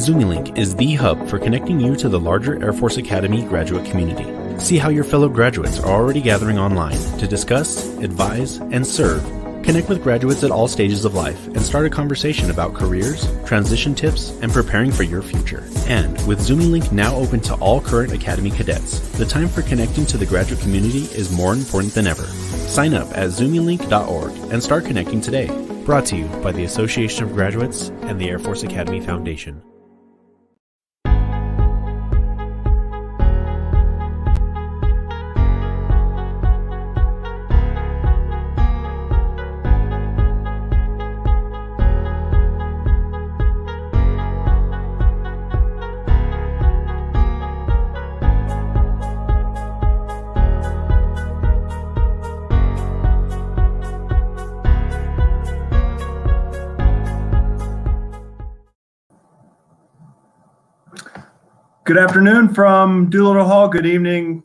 ZoomyLink is the hub for connecting you to the larger Air Force Academy graduate community. See how your fellow graduates are already gathering online to discuss, advise, and serve. Connect with graduates at all stages of life and start a conversation about careers, transition tips, and preparing for your future. And with ZoomyLink now open to all current Academy cadets, the time for connecting to the graduate community is more important than ever. Sign up at zoomylink.org and start connecting today. Brought to you by the Association of Graduates and the Air Force Academy Foundation. Good afternoon from Doolittle Hall. Good evening,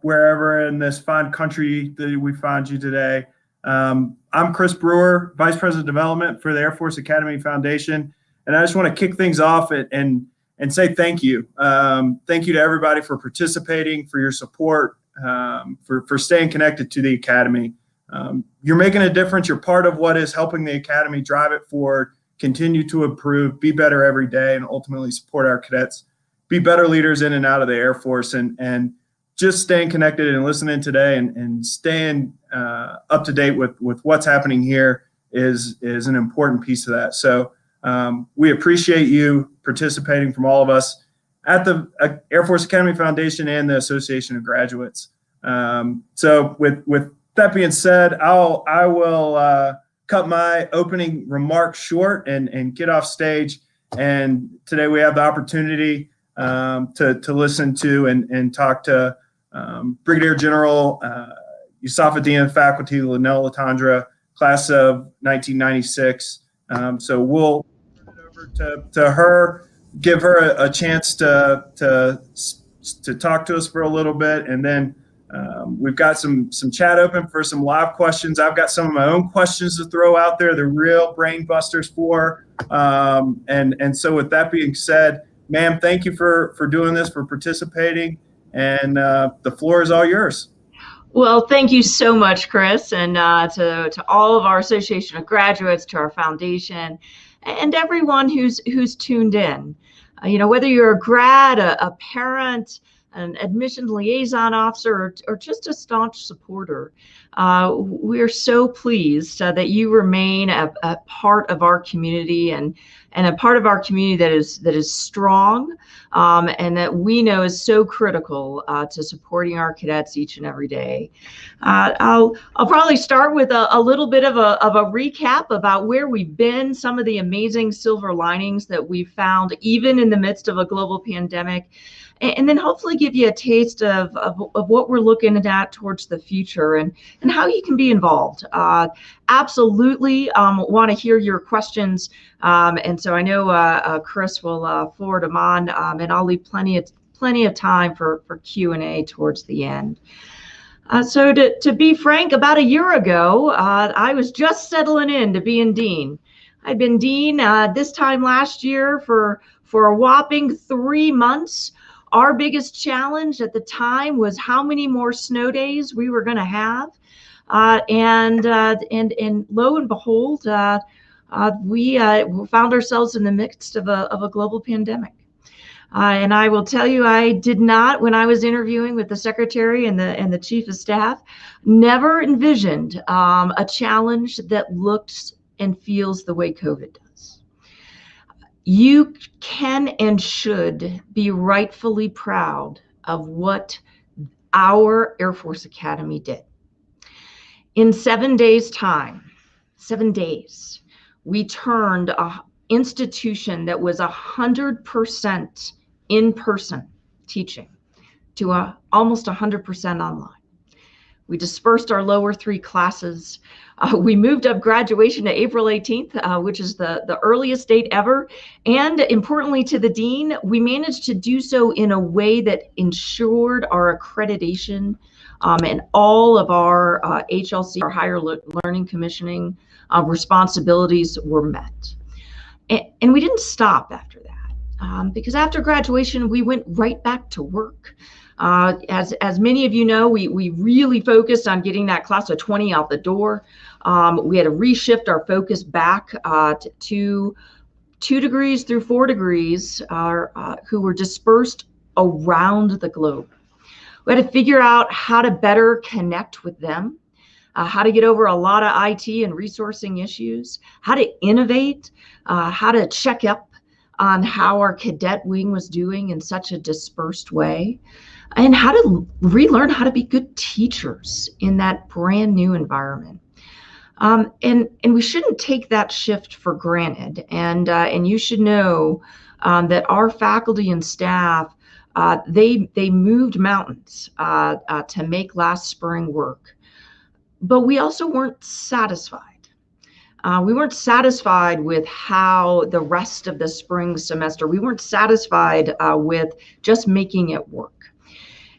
wherever in this fine country that we find you today. I'm Chris Brewer, Vice President of Development for the Air Force Academy Foundation. And I just want to kick things off and say thank you. Thank you to everybody for participating, for your support, for staying connected to the Academy. You're making a difference. You're part of what is helping the Academy drive it forward, continue to improve, be better every day, and ultimately support our cadets. Be better leaders in and out of the Air Force, and just staying connected and listening today and staying up to date with what's happening here is an important piece of that. So we appreciate you participating from all of us at the Air Force Academy Foundation and the Association of Graduates. So with that being said, I will cut my opening remarks short and get off stage. And today we have the opportunity to listen to and talk to Brigadier General Yusafuddin Faculty Linell Letendre, class of 1996. So we'll turn it over to her, give her a chance to talk to us for a little bit, and then we've got some chat open for some live questions. I've got some of my own questions to throw out there, the real brain busters for. And so with that being said, ma'am, thank you for doing this, for participating, and the floor is all yours. Well, thank you so much, Chris, and to all of our Association of Graduates, to our foundation, and everyone who's tuned in. Whether you're a grad, a parent, an admissions liaison officer, or just a staunch supporter, we're so pleased that you remain a part of our community and a part of our community that is strong, and that we know is so critical to supporting our cadets each and every day. I'll probably start with a little bit of a recap about where we've been, some of the amazing silver linings that we've found even in the midst of a global pandemic, and then hopefully give you a taste of what we're looking at towards the future and how you can be involved. Absolutely want to hear your questions. And so I know Chris will forward them on, and I'll leave plenty of time for Q&A towards the end. So to be frank, about a year ago, I was just settling in to being dean. I'd been dean this time last year for a whopping 3 months. Our biggest challenge at the time was how many more snow days we were going to have, and lo and behold, we found ourselves in the midst of a global pandemic. And I will tell you, I did not, when I was interviewing with the secretary and the chief of staff, never envisioned a challenge that looks and feels the way COVID does. You can and should be rightfully proud of what our Air Force Academy did. In 7 days' time, 7 days, we turned an institution that was 100% in-person teaching to almost 100% online. We dispersed our lower 3 classes. We moved up graduation to April 18th, which is the earliest date ever. And importantly to the dean, we managed to do so in a way that ensured our accreditation and all of our HLC, our higher learning commissioning responsibilities were met. And we didn't stop after that. because after graduation, we went right back to work. As many of you know, we really focused on getting that class of 20 out the door. We had to reshift our focus back to 2 degrees through 4 degrees who were dispersed around the globe. We had to figure out how to better connect with them, how to get over a lot of IT and resourcing issues, how to innovate, how to check up on how our cadet wing was doing in such a dispersed way, and how to relearn how to be good teachers in that brand new environment. And we shouldn't take that shift for granted. And you should know that our faculty and staff, they moved mountains to make last spring work. But we also weren't satisfied. We weren't satisfied with how the rest of the spring semester, we weren't satisfied with just making it work.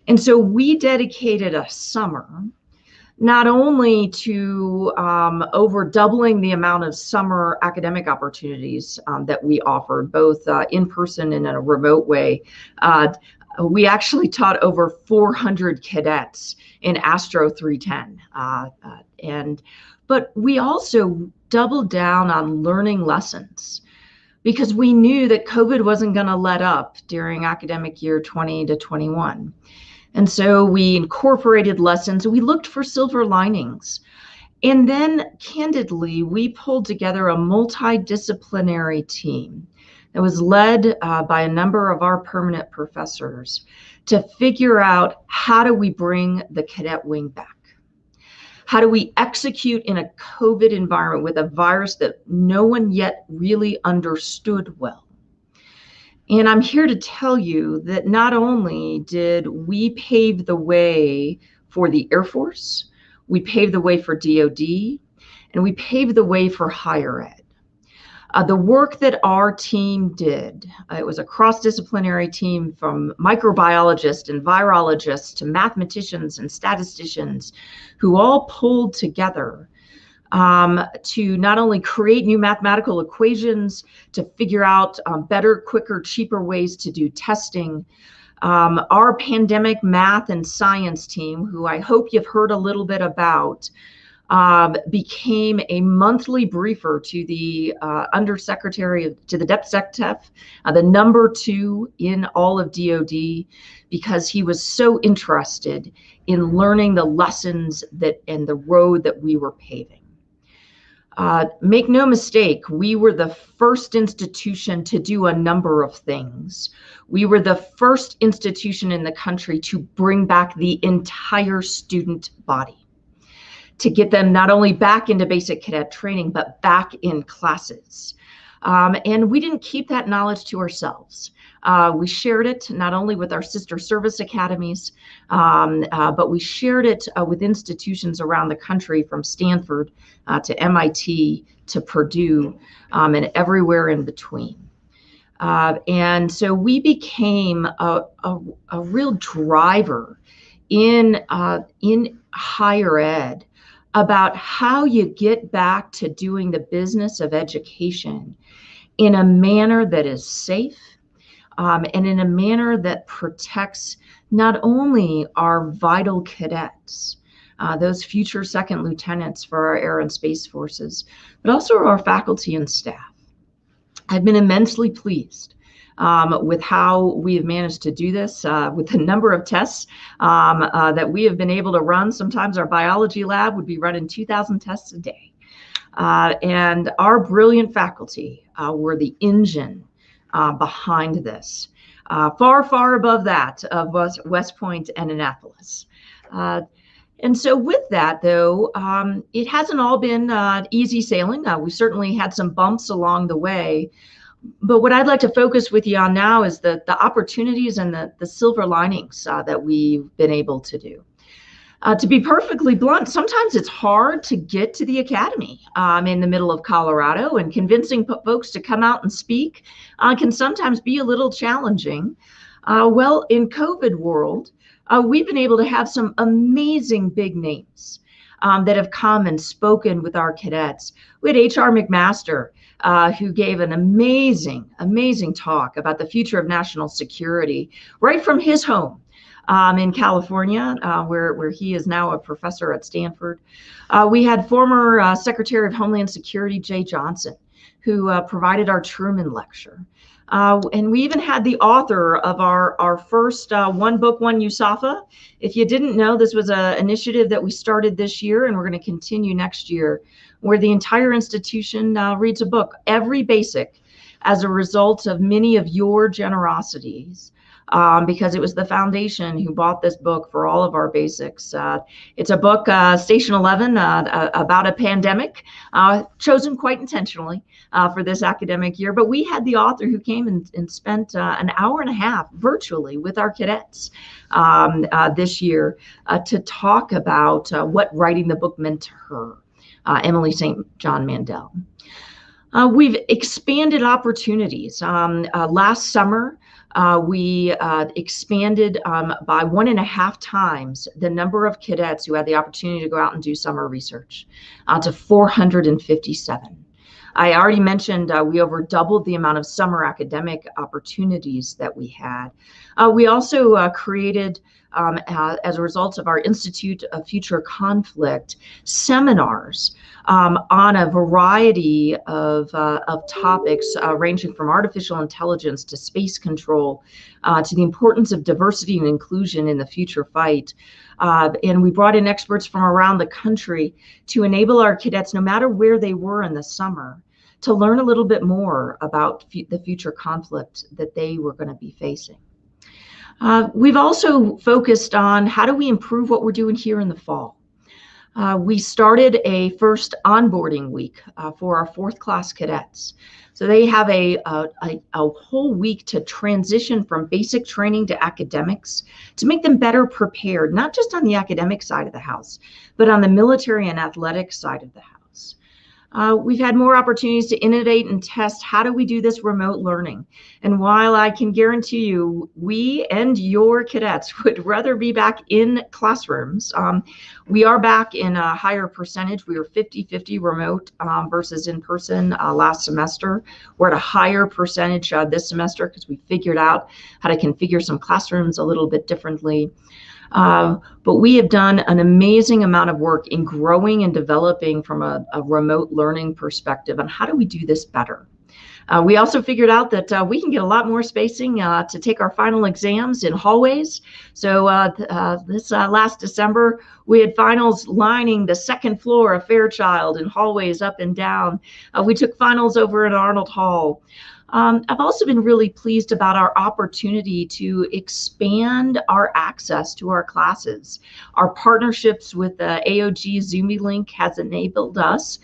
And so we dedicated a summer not only to over doubling the amount of summer academic opportunities that we offered, both in person and in a remote way. We actually taught over 400 cadets in Astro 310. But we also doubled down on learning lessons because we knew that COVID wasn't going to let up during academic year 20 to 21. And so we incorporated lessons. We looked for silver linings. And then, candidly, we pulled together a multidisciplinary team that was led by a number of our permanent professors to figure out how do we bring the cadet wing back? How do we execute in a COVID environment with a virus that no one yet really understood well? And I'm here to tell you that not only did we pave the way for the Air Force, we paved the way for DOD, and we paved the way for higher ed. The work that our team did, it was a cross-disciplinary team from microbiologists and virologists to mathematicians and statisticians who all pulled together to not only create new mathematical equations, to figure out better, quicker, cheaper ways to do testing. Our pandemic math and science team, who I hope you've heard a little bit about, became a monthly briefer to the undersecretary, to the DepSecTef, the number 2 in all of DOD, because he was so interested in learning the lessons that and the road that we were paving. Make no mistake, we were the first institution to do a number of things. We were the first institution in the country to bring back the entire student body, to get them not only back into basic cadet training, but back in classes. And we didn't keep that knowledge to ourselves. We shared it not only with our sister service academies, but we shared it with institutions around the country, from Stanford to MIT to Purdue, and everywhere in between. And so we became a real driver in higher ed about how you get back to doing the business of education in a manner that is safe, and in a manner that protects not only our vital cadets, those future second lieutenants for our air and space forces, but also our faculty and staff. I've been immensely pleased with how we have managed to do this, with the number of tests that we have been able to run. Sometimes our biology lab would be running 2,000 tests a day. And our brilliant faculty were the engine behind this, far, far above that of West Point and Annapolis. And so with that, though, it hasn't all been easy sailing. We certainly had some bumps along the way. But what I'd like to focus with you on now is the opportunities and the silver linings that we've been able to do. To be perfectly blunt, sometimes it's hard to get to the academy in the middle of Colorado, and convincing folks to come out and speak can sometimes be a little challenging. Well, in COVID world, we've been able to have some amazing big names that have come and spoken with our cadets. We had H.R. McMaster, who gave an amazing talk about the future of national security right from his home in California, where he is now a professor at Stanford. We had former Secretary of Homeland Security Jay Johnson, who provided our Truman Lecture. And we even had the author of our first One Book, One USAFA. If you didn't know, this was an initiative that we started this year, and we're going to continue next year, where the entire institution reads a book, every basic, as a result of many of your generosities. Because it was the foundation who bought this book for all of our basics. It's a book, Station 11, about a pandemic, chosen quite intentionally for this academic year. But we had the author who came and spent an hour and a half virtually with our cadets this year to talk about what writing the book meant to her, Emily St. John Mandel. We've expanded opportunities. Last summer, we expanded by 1.5 times the number of cadets who had the opportunity to go out and do summer research to 457. I already mentioned we over doubled the amount of summer academic opportunities that we had. We also created, as a result of our Institute of Future Conflict, seminars on a variety of topics ranging from artificial intelligence to space control to the importance of diversity and inclusion in the future fight. And we brought in experts from around the country to enable our cadets, no matter where they were in the summer, to learn a little bit more about the future conflict that they were going to be facing. We've also focused on how do we improve what we're doing here in the fall. We started a first onboarding week for our 4th class cadets. So they have a whole week to transition from basic training to academics to make them better prepared, not just on the academic side of the house, but on the military and athletic side of the house. We've had more opportunities to innovate and test how do we do this remote learning. And while I can guarantee you, we and your cadets would rather be back in classrooms, we are back in a higher percentage. We were 50-50 remote versus in person last semester. We're at a higher percentage this semester because we figured out how to configure some classrooms a little bit differently. But we have done an amazing amount of work in growing and developing from a remote learning perspective on how do we do this better. We also figured out that we can get a lot more spacing to take our final exams in hallways. So this last December, we had finals lining the 2nd floor of Fairchild in hallways up and down. We took finals over in Arnold Hall. I've also been really pleased about our opportunity to expand our access to our classes. Our partnerships with the AOG ZoomiLink has enabled us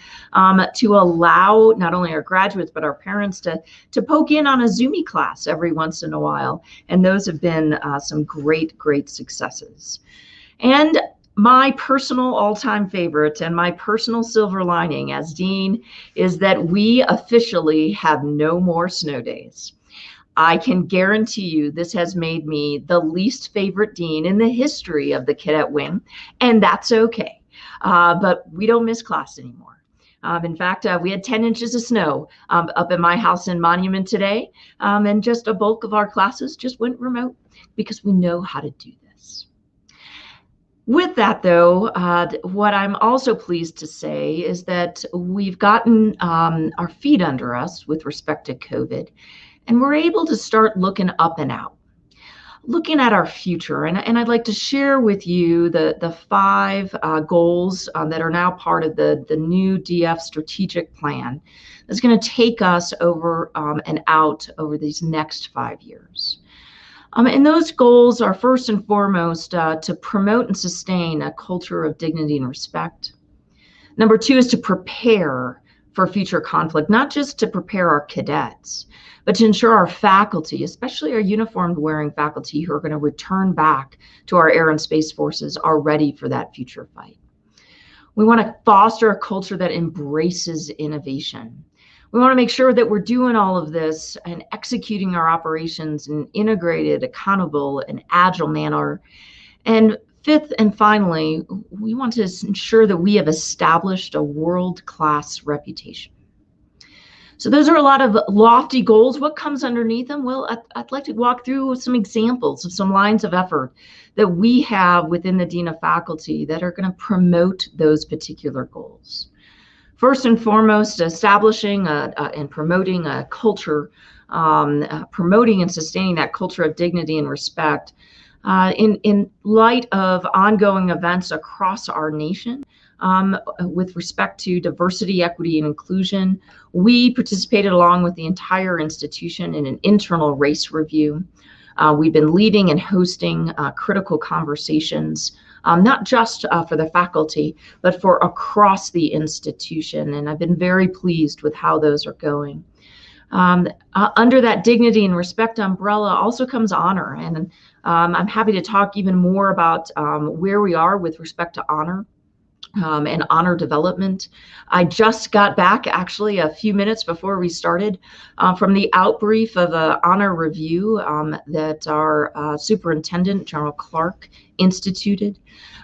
to allow not only our graduates, but our parents to poke in on a Zoomy class every once in a while. And those have been some great successes. And my personal all-time favorite and my personal silver lining as dean is that we officially have no more snow days. I can guarantee you this has made me the least favorite dean in the history of the cadet wing, and that's okay. But we don't miss class anymore. In fact, we had 10 inches of snow up at my house in Monument today, and just a bulk of our classes just went remote because we know how to do this. With that, though, what I'm also pleased to say is that we've gotten our feet under us with respect to COVID, and we're able to start looking up and out, looking at our future. And I'd like to share with you the 5 goals that are now part of the new DF strategic plan that's going to take us over and out over these next 5 years. And those goals are first and foremost to promote and sustain a culture of dignity and respect. Number 2 is to prepare for future conflict, not just to prepare our cadets, but to ensure our faculty, especially our uniformed wearing faculty who are going to return back to our air and space forces, are ready for that future fight. We want to foster a culture that embraces innovation. We want to make sure that we're doing all of this and executing our operations in an integrated, accountable, and agile manner. And 5th and finally, we want to ensure that we have established a world-class reputation. So those are a lot of lofty goals. What comes underneath them? Well, I'd like to walk through some examples of some lines of effort that we have within the Dean of Faculty that are going to promote those particular goals. First and foremost, establishing and promoting a culture, promoting and sustaining that culture of dignity and respect in light of ongoing events across our nation. With respect to diversity, equity, and inclusion, we participated along with the entire institution in an internal race review. We've been leading and hosting critical conversations, not just for the faculty, but for across the institution. And I've been very pleased with how those are going. Under that dignity and respect umbrella also comes honor. And I'm happy to talk even more about where we are with respect to honor. And honor development. I just got back actually a few minutes before we started from the outbrief of an honor review that our superintendent, General Clark, instituted.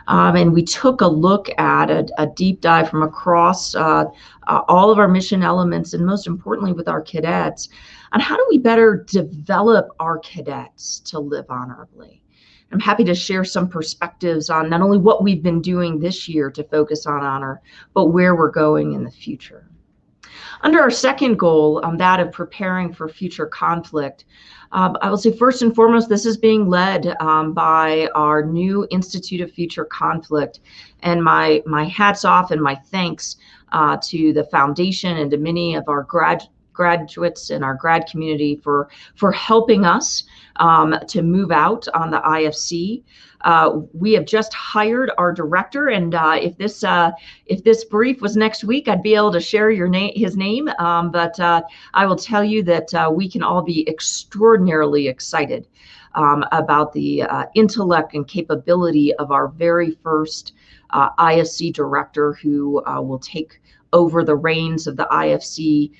And we took a look at a deep dive from across all of our mission elements, and most importantly with our cadets, on how do we better develop our cadets to live honorably. I'm happy to share some perspectives on not only what we've been doing this year to focus on honor, but where we're going in the future. Under our second goal, that of preparing for future conflict, I will say first and foremost, this is being led by our new Institute of Future Conflict. And my hats off and my thanks to the foundation and to many of our graduates in our grad community for helping us to move out on the IFC. We have just hired our director, and if this brief was next week, I'd be able to share his name. But I will tell you that we can all be extraordinarily excited about the intellect and capability of our very first IFC director, who will take over the reins of the IFC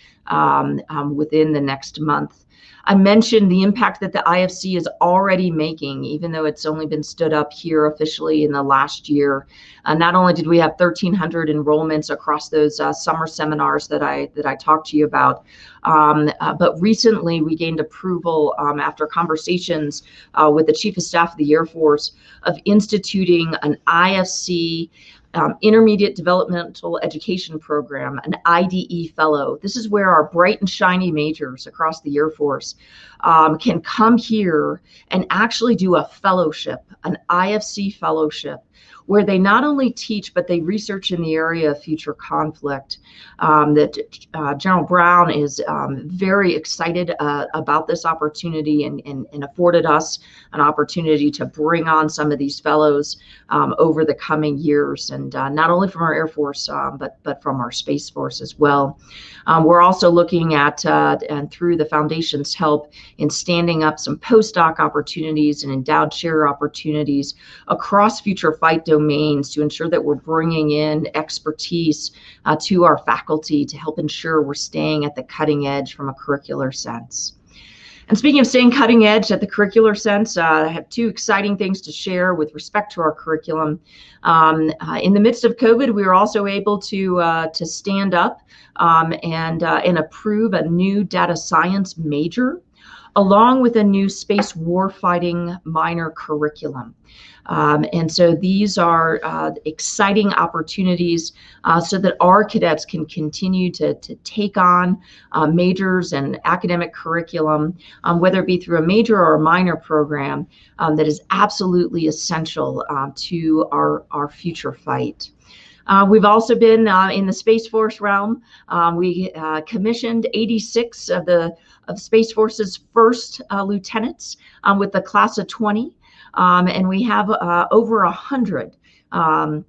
within the next month. I mentioned the impact that the IFC is already making, even though it's only been stood up here officially in the last year. Not only did we have 1,300 enrollments across those summer seminars that I talked to you about, but recently we gained approval after conversations with the Chief of Staff of the Air Force of instituting an IFC Intermediate Developmental Education Program, an IDE fellow. This is where our bright and shiny majors across the Air Force can come here and actually do a fellowship, an IFC fellowship, where they not only teach, but they research in the area of future conflict. General Brown is very excited about this opportunity and afforded us an opportunity to bring on some of these fellows over the coming years, and not only from our Air Force, but from our Space Force as well. We're also looking at, and through the Foundation's help, in standing up some postdoc opportunities and endowed chair opportunities across future fight domains to ensure that we're bringing in expertise to our faculty to help ensure we're staying at the cutting edge from a curricular sense. And speaking of staying cutting edge at the curricular sense, I have two exciting things to share with respect to our curriculum. In the midst of COVID, we were also able to stand up and approve a new data science major, along with a new space warfighting minor curriculum. And so these are exciting opportunities so that our cadets can continue to take on majors and academic curriculum, whether it be through a major or a minor program that is absolutely essential to our future fight. We've also been in the Space Force realm. We commissioned 86 of Space Force's first lieutenants with the class of 20. And we have over 100, I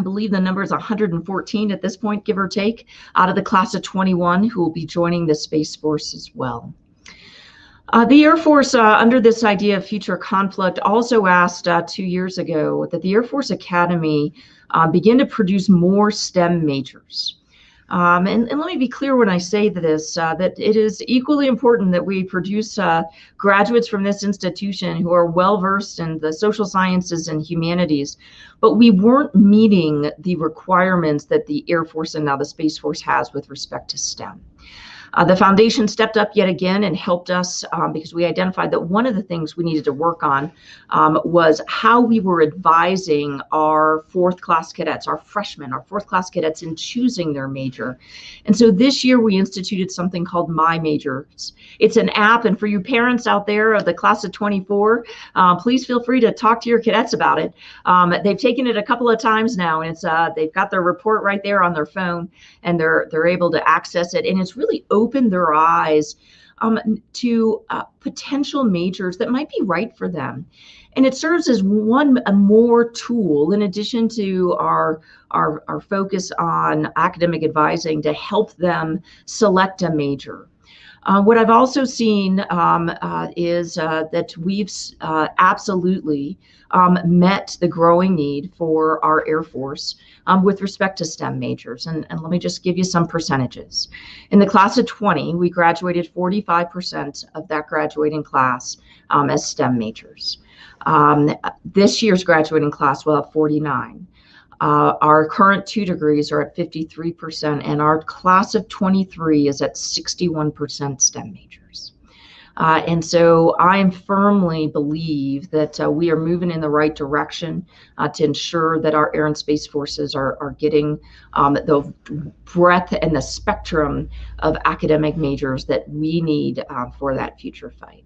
believe the number is 114 at this point, give or take, out of the class of 21 who will be joining the Space Force as well. The Air Force, under this idea of future conflict, also asked 2 years ago that the Air Force Academy begin to produce more STEM majors. And let me be clear when I say this, that it is equally important that we produce graduates from this institution who are well-versed in the social sciences and humanities, but we weren't meeting the requirements that the Air Force and now the Space Force has with respect to STEM. The foundation stepped up yet again and helped us because we identified that one of the things we needed to work on was how we were advising our fourth class cadets, our freshmen, our fourth class cadets in choosing their major. And so this year we instituted something called My Majors. It's an app, and for you parents out there of the class of 24, please feel free to talk to your cadets about it. They've taken it a couple of times now, and it's they've got their report right there on their phone, and they're able to access it, and it's really opened their eyes to potential majors that might be right for them. And it serves as a more tool in addition to our focus on academic advising to help them select a major. What I've also seen is that we've absolutely met the growing need for our Air Force with respect to STEM majors. And let me just give you some percentages. In the class of 20, we graduated 45% of that graduating class as STEM majors. This year's graduating class will have 49. Our current 2 degrees are at 53%, and our class of 23 is at 61% STEM majors. And so I firmly believe that we are moving in the right direction to ensure that our air and space forces are getting the breadth and the spectrum of academic majors that we need for that future fight.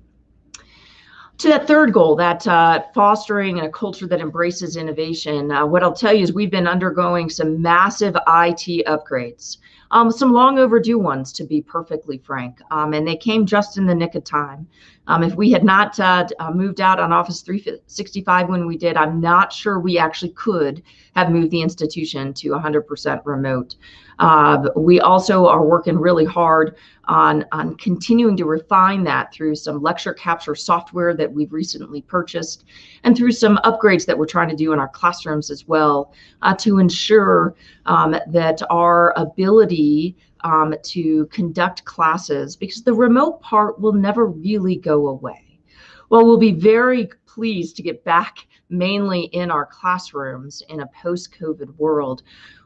To that third goal, that fostering a culture that embraces innovation, what I'll tell you is we've been undergoing some massive IT upgrades, some long overdue ones, to be perfectly frank, and they came just in the nick of time. If we had not moved out on Office 365 when we did, I'm not sure we actually could have moved the institution to 100% remote. We also are working really hard on continuing to refine that through some lecture capture software that we've recently purchased, and through some upgrades that we're trying to do in our classrooms as well, to ensure that our ability to conduct classes, because the remote part will never really go away. Well, we'll be very pleased to get back mainly in our classrooms in a post-COVID world.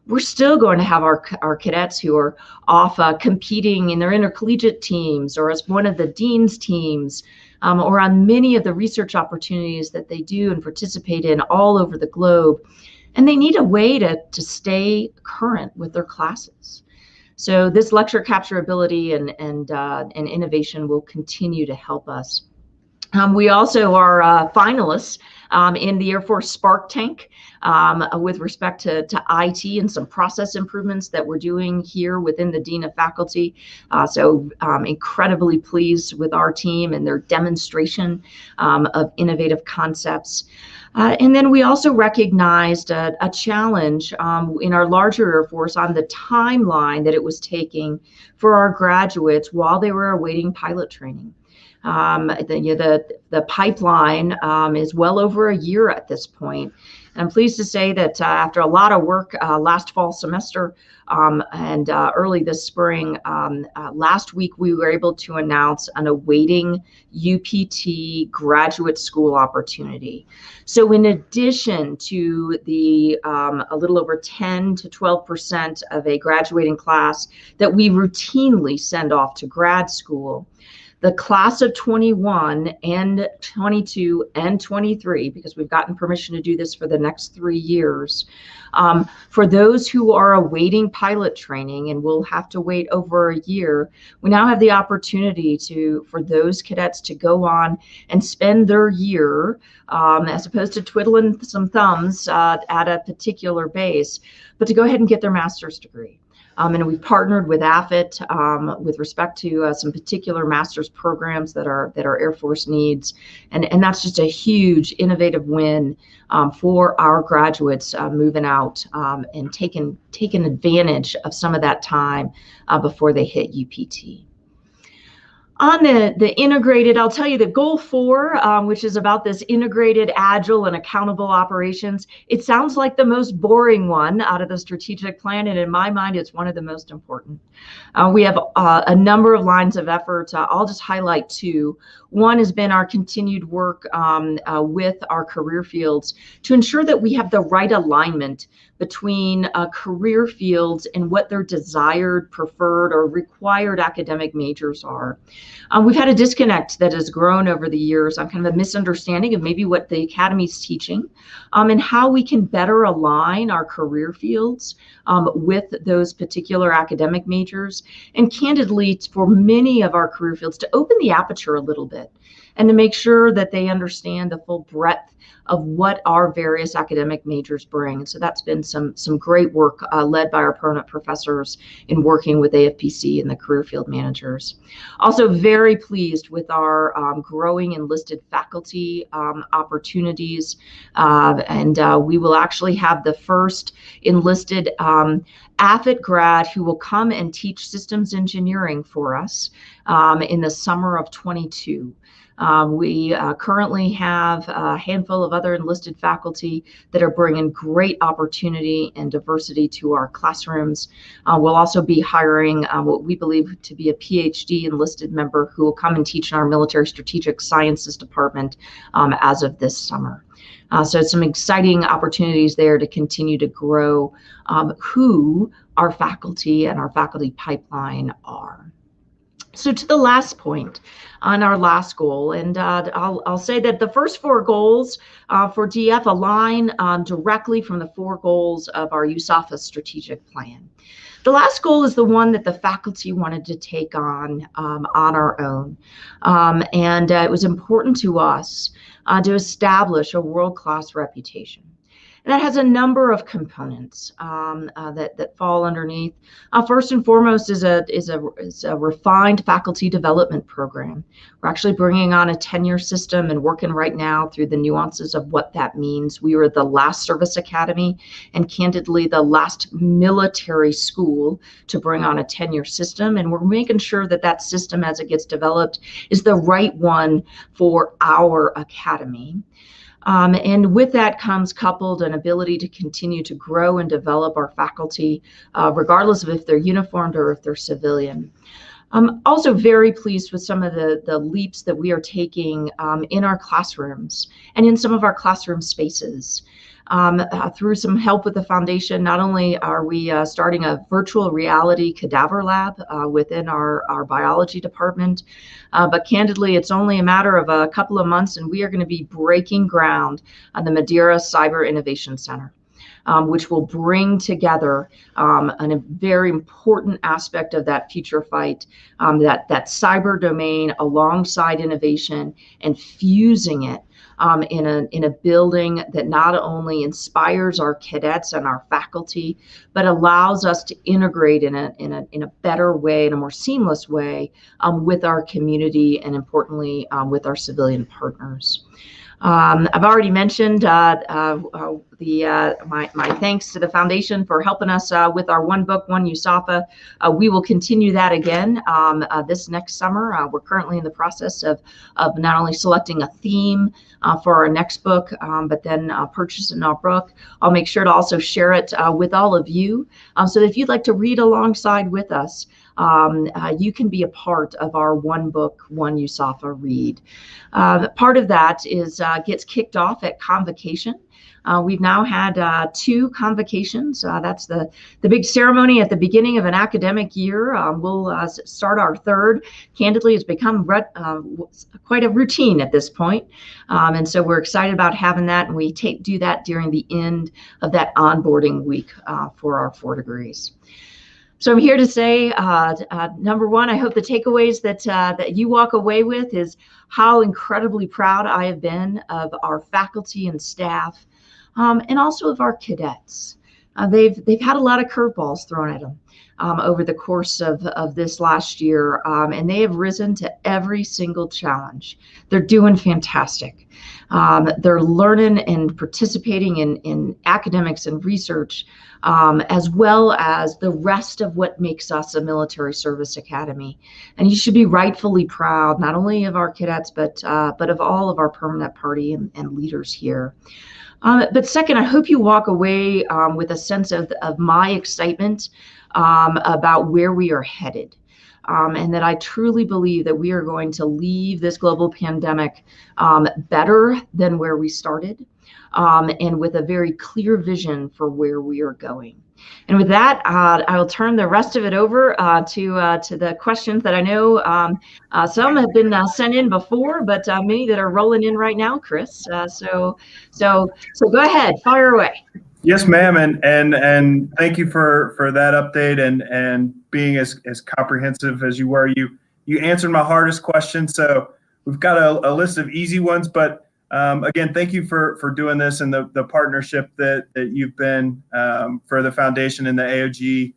We're still going to have our cadets who are off competing in their intercollegiate teams, or as one of the dean's teams, or on many of the research opportunities that they do and participate in all over the globe. And they need a way to stay current with their classes. So this lecture capture ability and innovation will continue to help us. We also are finalists in the Air Force Spark Tank with respect to IT and some process improvements that we're doing here within the Dean of Faculty. So incredibly pleased with our team and their demonstration of innovative concepts. And then we also recognized a challenge in our larger Air Force on the timeline that it was taking for our graduates while they were awaiting pilot training. The pipeline is well over a year at this point. And I'm pleased to say that after a lot of work last fall semester and early this spring, last week we were able to announce an awaiting UPT graduate school opportunity. So in addition to the a little over 10 to 12% of a graduating class that we routinely send off to grad school, the class of 21 and 22 and 23, because we've gotten permission to do this for the next 3 years, for those who are awaiting pilot training and will have to wait over a year, we now have the opportunity for those cadets to go on and spend their year, as opposed to twiddling some thumbs at a particular base, but to go ahead and get their master's degree. And we've partnered with AFIT with respect to some particular master's programs that our Air Force needs. And that's just a huge innovative win for our graduates moving out and taking advantage of some of that time before they hit UPT. On the integrated, I'll tell you that goal 4, which is about this integrated, agile, and accountable operations, it sounds like the most boring one out of the strategic plan, and in my mind, it's one of the most important. We have a number of lines of effort. I'll just highlight 2. One has been our continued work with our career fields to ensure that we have the right alignment between career fields and what their desired, preferred, or required academic majors are. We've had a disconnect that has grown over the years on kind of a misunderstanding of maybe what the Academy's teaching and how we can better align our career fields with those particular academic majors. And candidly, for many of our career fields, to open the aperture a little bit and to make sure that they understand the full breadth of what our various academic majors bring. So that's been some great work led by our permanent professors in working with AFPC and the career field managers. Also very pleased with our growing enlisted faculty opportunities. And we will actually have the first enlisted AFIT grad who will come and teach systems engineering for us in the summer of 22. We currently have a handful of other enlisted faculty that are bringing great opportunity and diversity to our classrooms. We'll also be hiring what we believe to be a PhD enlisted member who will come and teach in our Military Strategic Sciences Department as of this summer. So some exciting opportunities there to continue to grow who our faculty and our faculty pipeline are. So to the last point on our last goal, and I'll say that the first 4 goals for DF align directly from the 4 goals of our USAFA strategic plan. The last goal is the one that the faculty wanted to take on our own. And it was important to us to establish a world-class reputation. And that has a number of components that fall underneath. First and foremost is a refined faculty development program. We're actually bringing on a tenure system and working right now through the nuances of what that means. We were the last service academy and candidly the last military school to bring on a tenure system. And we're making sure that that system as it gets developed is the right one for our academy. And with that comes coupled an ability to continue to grow and develop our faculty, regardless of if they're uniformed or if they're civilian. I'm also very pleased with some of the leaps that we are taking in our classrooms and in some of our classroom spaces. Through some help with the foundation, not only are we starting a virtual reality cadaver lab within our biology department, but candidly, it's only a matter of a couple of months and we are going to be breaking ground on the Madeira Cyber Innovation Center. Which will bring together a very important aspect of that future fight, that cyber domain alongside innovation and fusing it in a building that not only inspires our cadets and our faculty, but allows us to integrate in a better way, in a more seamless way with our community and importantly with our civilian partners. I've already mentioned my thanks to the foundation for helping us with our One Book, One USAFA. We will continue that again this next summer. We're currently in the process of not only selecting a theme for our next book, but then purchasing our book. I'll make sure to also share it with all of you so that if you'd like to read alongside with us, you can be a part of our One Book, One USAFA read. Part of that is gets kicked off at convocation. We've now had 2 convocations. That's the big ceremony at the beginning of an academic year. We'll start our 3rd. Candidly, it's become quite a routine at this point. And so we're excited about having that. And we do that during the end of that onboarding week for our 4 degrees. So I'm here to say, number one, I hope the takeaways that you walk away with is how incredibly proud I have been of our faculty and staff, and also of our cadets. They've had a lot of curveballs thrown at them over the course of this last year, and they have risen to every single challenge. They're doing fantastic. They're learning and participating in academics and research, as well as the rest of what makes us a military service academy. And you should be rightfully proud, not only of our cadets, but of all of our permanent party and leaders here. But second, I hope you walk away with a sense of my excitement about where we are headed. And that I truly believe that we are going to leave this global pandemic better than where we started, and with a very clear vision for where we are going. And with that, I will turn the rest of it over to the questions that I know some have been sent in before, but many that are rolling in right now, Chris. So go ahead, fire away. Yes, ma'am, and thank you for that update and being as comprehensive as you were. You answered my hardest question, so we've got a list of easy ones. But again, thank you for doing this and the partnership that you've been for the foundation and the AOG,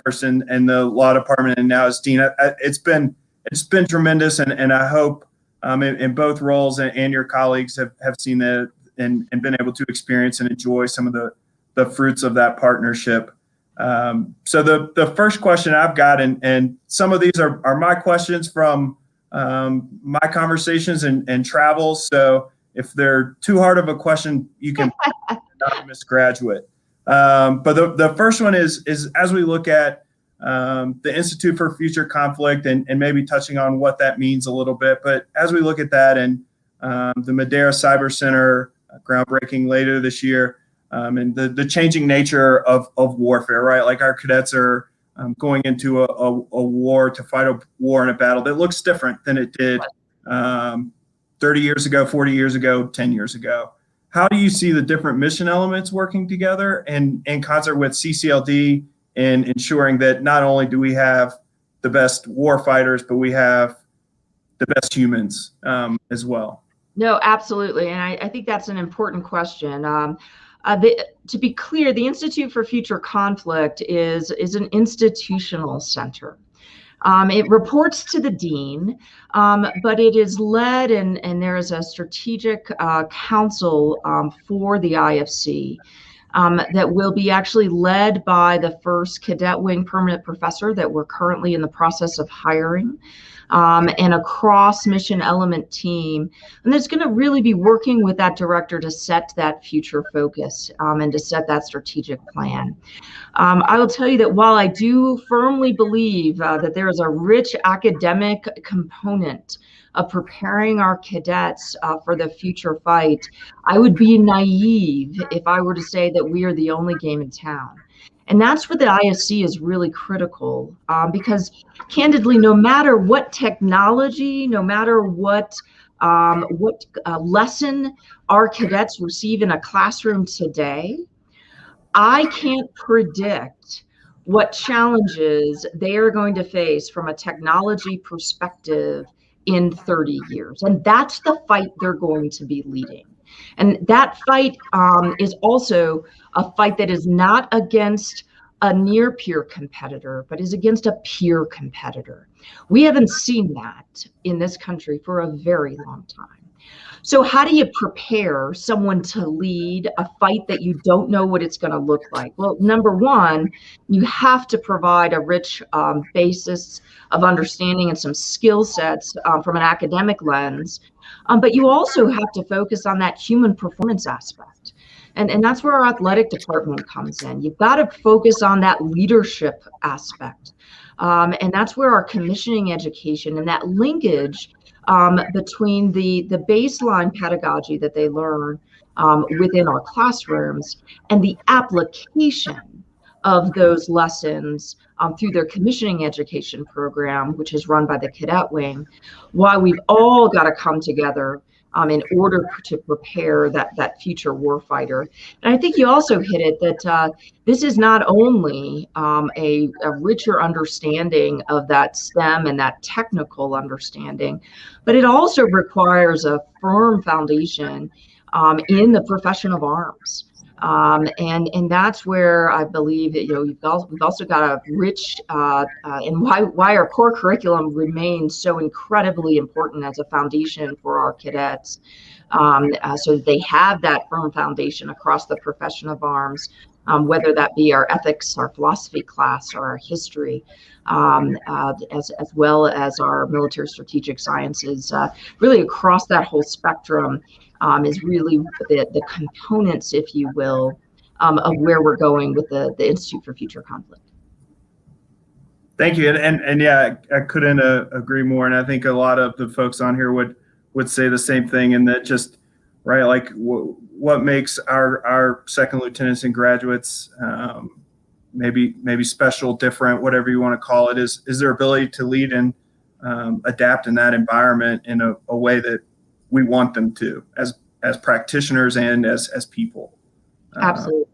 first in the law department and now as dean. It's been tremendous, and I hope in both roles and your colleagues have seen that. And been able to experience and enjoy some of the fruits of that partnership. So the first question I've got, and some of these are my questions from my conversations and travels. So if they're too hard of a question, you can anonymous graduate. But the first one is as we look at the Institute for Future Conflict and maybe touching on what that means a little bit, but as we look at that and the Madera Cyber Center groundbreaking later this year, and the changing nature of warfare, right? Like our cadets are going into a war to fight a war in a battle that looks different than it did 30 years ago, 40 years ago, 10 years ago. How do you see the different mission elements working together and in concert with CCLD in ensuring that not only do we have the best war fighters, but we have the best humans as well? No, absolutely. And I think that's an important question. To be clear, the Institute for Future Conflict is an institutional center. It reports to the dean, but it is led and there is a strategic council for the IFC that will be actually led by the first cadet wing permanent professor that we're currently in the process of hiring. And a cross mission element team. And that's going to really be working with that director to set that future focus and to set that strategic plan. I will tell you that while I do firmly believe that there is a rich academic component of preparing our cadets for the future fight, I would be naive if I were to say that we are the only game in town. And that's what the IFC is really critical because candidly, no matter what technology, no matter what lesson our cadets receive in a classroom today, I can't predict what challenges they are going to face from a technology perspective in 30 years. And that's the fight they're going to be leading. And that fight is also a fight that is not against a near peer competitor, but is against a peer competitor. We haven't seen that in this country for a very long time. So how do you prepare someone to lead a fight that you don't know what it's going to look like? Well, number one, you have to provide a rich basis of understanding and some skill sets from an academic lens. But you also have to focus on that human performance aspect. And that's where our athletic department comes in. You've got to focus on that leadership aspect. And that's where our commissioning education and that linkage between the baseline pedagogy that they learn within our classrooms and the application of those lessons through their commissioning education program, which is run by the cadet wing, why we've all got to come together in order to prepare that future warfighter. And I think you also hit it that this is not only a richer understanding of that STEM and that technical understanding, but it also requires a firm foundation in the profession of arms. And that's where I believe that, we've also got a rich and why our core curriculum remains so incredibly important as a foundation for our cadets. so that they have that firm foundation across the profession of arms, whether that be our ethics, our philosophy class, or our history, as well as our military strategic sciences, really across that whole spectrum is really the components, if you will, of where we're going with the Institute for Future Conflict. Thank you, and yeah, I couldn't agree more. And I think a lot of the folks on here would say the same thing. And that just right, like what makes our second lieutenants and graduates maybe special, different, whatever you want to call it, is their ability to lead and adapt in that environment in a way that we want them to, as practitioners and as people. Absolutely.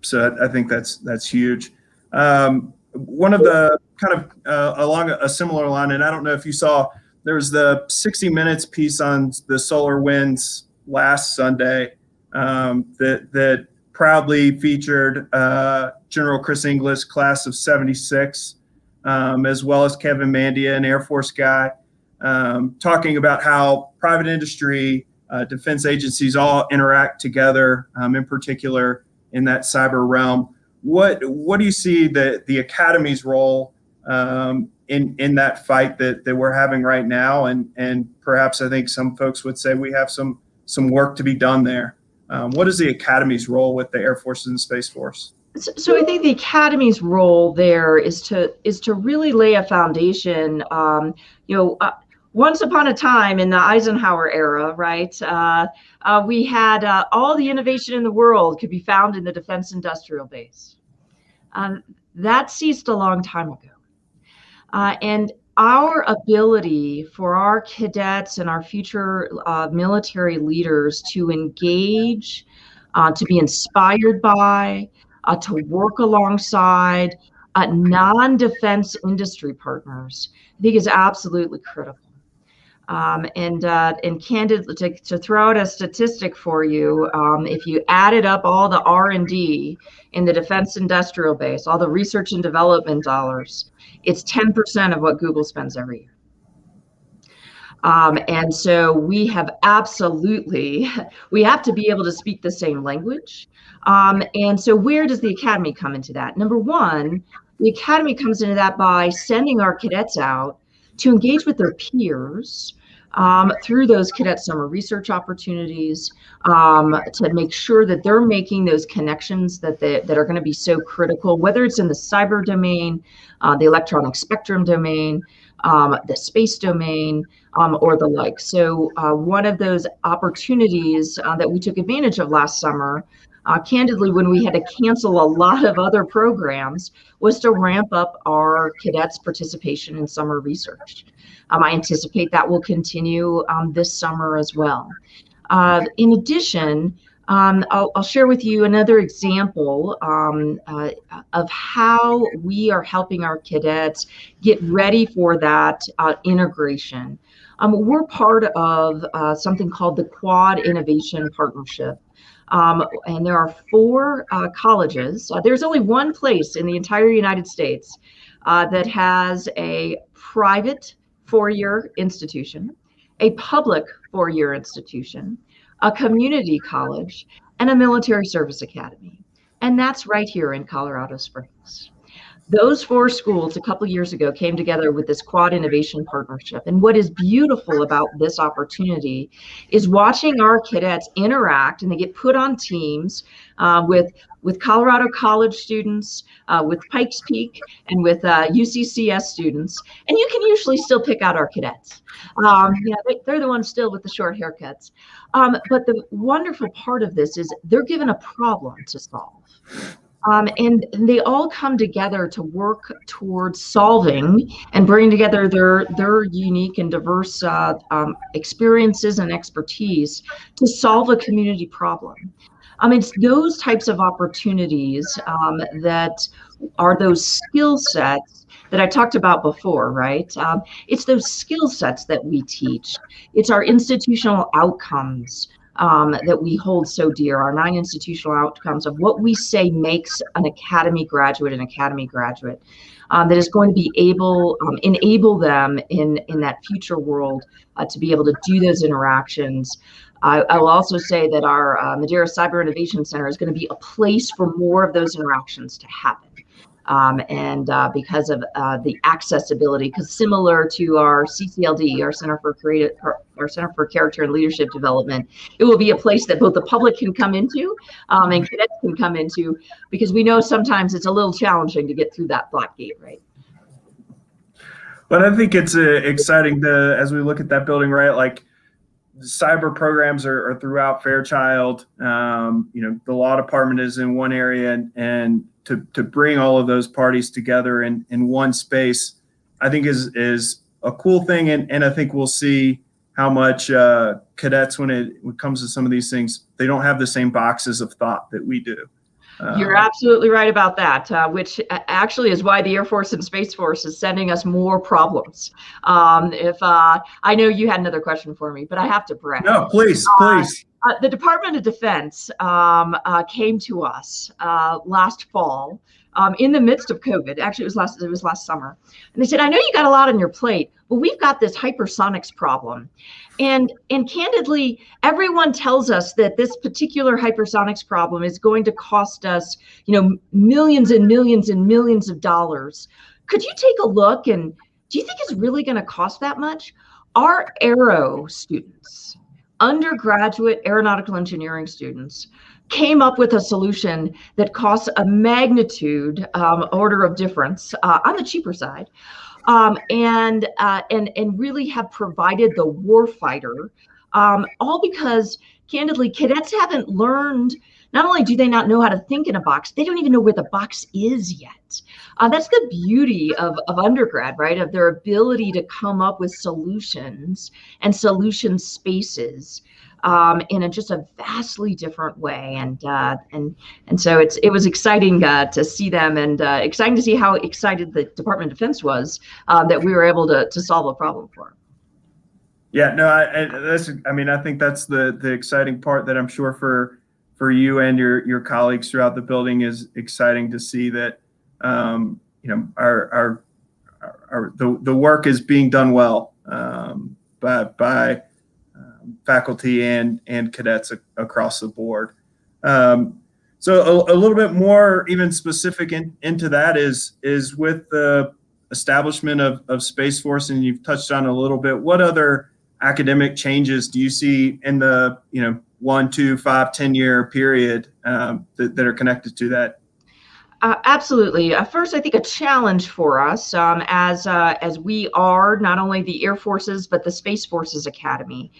So I think that's huge. One of the kind of along a similar line, and I don't know if you saw, there was the 60 Minutes piece on the solar winds last Sunday that proudly featured General Chris Inglis, class of '76, as well as Kevin Mandia, an Air Force guy, talking about how private industry, defense agencies all interact together, in particular in that cyber realm. What do you see the Academy's role in that fight that we're having right now? And perhaps I think some folks would say we have some work to be done there. What is the Academy's role with the Air Force and the Space Force? So I think the Academy's role there is to really lay a foundation. Once upon a time in the Eisenhower era, right, we had all the innovation in the world could be found in the defense industrial base. That ceased a long time ago. And our ability for our cadets and our future military leaders to engage, to be inspired by, to work alongside non-defense industry partners, I think is absolutely critical. And candidly, to throw out a statistic for you, if you added up all the R&D in the defense industrial base, all the research and development dollars, it's 10% of what Google spends every year. And so we have to be able to speak the same language. And so where does the Academy come into that? Number one, the Academy comes into that by sending our cadets out to engage with their peers through those cadet summer research opportunities, to make sure that they're making those connections that are going to be so critical, whether it's in the cyber domain, the electronic spectrum domain, the space domain, or the like. So one of those opportunities that we took advantage of last summer, candidly, when we had to cancel a lot of other programs, was to ramp up our cadets' participation in summer research. I anticipate that will continue this summer as well. In addition, I'll share with you another example of how we are helping our cadets get ready for that integration. We're part of something called the Quad Innovation Partnership. And there are 4 colleges. There's only one place in the entire United States that has a private 4-year institution, a public 4-year institution, a community college, and a military service academy. And that's right here in Colorado Springs. Those 4 schools a couple years ago came together with this Quad Innovation Partnership. And what is beautiful about this opportunity is watching our cadets interact, and they get put on teams with Colorado College students, with Pikes Peak, and with UCCS students. And you can usually still pick out our cadets. They're the ones still with the short haircuts. But the wonderful part of this is they're given a problem to solve. And they all come together to work towards solving and bring together their unique and diverse experiences and expertise to solve a community problem. It's those types of opportunities that are those skill sets that I talked about before, right? It's those skill sets that we teach. It's our institutional outcomes that we hold so dear, our 9 institutional outcomes of what we say makes an Academy graduate that is going to be enable them in that future world to be able to do those interactions I will also say that our Madeira Cyber Innovation Center is going to be a place for more of those interactions to happen. Because of the accessibility, because similar to our CCLD, our Center for Character and Leadership Development, it will be a place that both the public can come into and cadets can come into, because we know sometimes it's a little challenging to get through that black gate, right? But I think it's exciting as we look at that building, right? Like, cyber programs are throughout Fairchild. The law department is in one area, and to bring all of those parties together in one space, I think is a cool thing. And I think we'll see how much cadets, when it comes to some of these things, they don't have the same boxes of thought that we do. You're absolutely right about that, which actually is why the Air Force and Space Force is sending us more problems. I know you had another question for me, but I have to brag. No, please. The Department of Defense came to us last fall in the midst of COVID. Actually, it was last summer. And they said, I know you got a lot on your plate, but we've got this hypersonics problem. And candidly, everyone tells us that this particular hypersonics problem is going to cost us, millions and millions and millions of dollars. Could you take a look, and do you think it's really going to cost that much? Our aero students, undergraduate aeronautical engineering students, came up with a solution that costs a magnitude order of difference on the cheaper side, and really have provided the warfighter, all because, candidly, cadets haven't learned. Not only do they not know how to think in a box, they don't even know where the box is yet. That's the beauty of undergrad, right? Of their ability to come up with solutions and solution spaces in just a vastly different way. And so it was exciting to see them, and exciting to see how excited the Department of Defense was that we were able to solve a problem for them. Yeah, no, I think that's the exciting part, that I'm sure for you and your colleagues throughout the building is exciting to see that the work is being done well by faculty and cadets across the board. So a little bit more even specific into that is with the establishment of Space Force, and you've touched on a little bit, what other academic changes do you see in the 1, 2, 5, 10-year period that are connected to that? Absolutely. First, I think a challenge for us as we are not only the Air Force's but the Space Force's Academy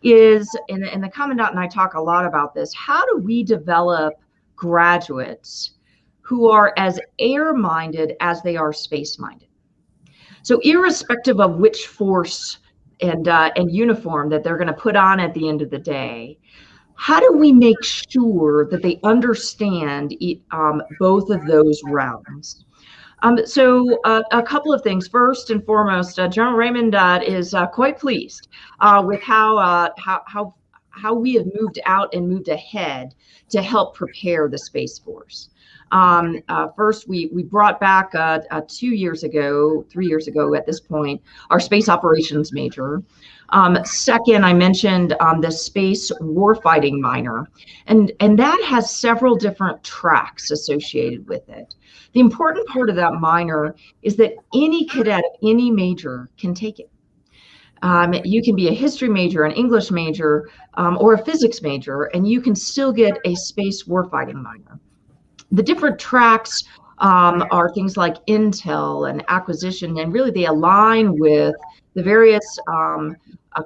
is, and the Commandant and I talk a lot about this, how do we develop graduates who are as air-minded as they are space-minded? So irrespective of which force and uniform that they're going to put on at the end of the day, how do we make sure that they understand both of those realms? So a couple of things. First and foremost, General Raymond is quite pleased with how we have moved out and moved ahead to help prepare the Space Force. First, we brought back 3 years ago at this point, our space operations major. Second, I mentioned the space warfighting minor, and that has several different tracks associated with it. The important part of that minor is that any cadet of any major can take it. You can be a history major, an English major, or a physics major, and you can still get a space warfighting minor. The different tracks are things like intel and acquisition, and really they align with the various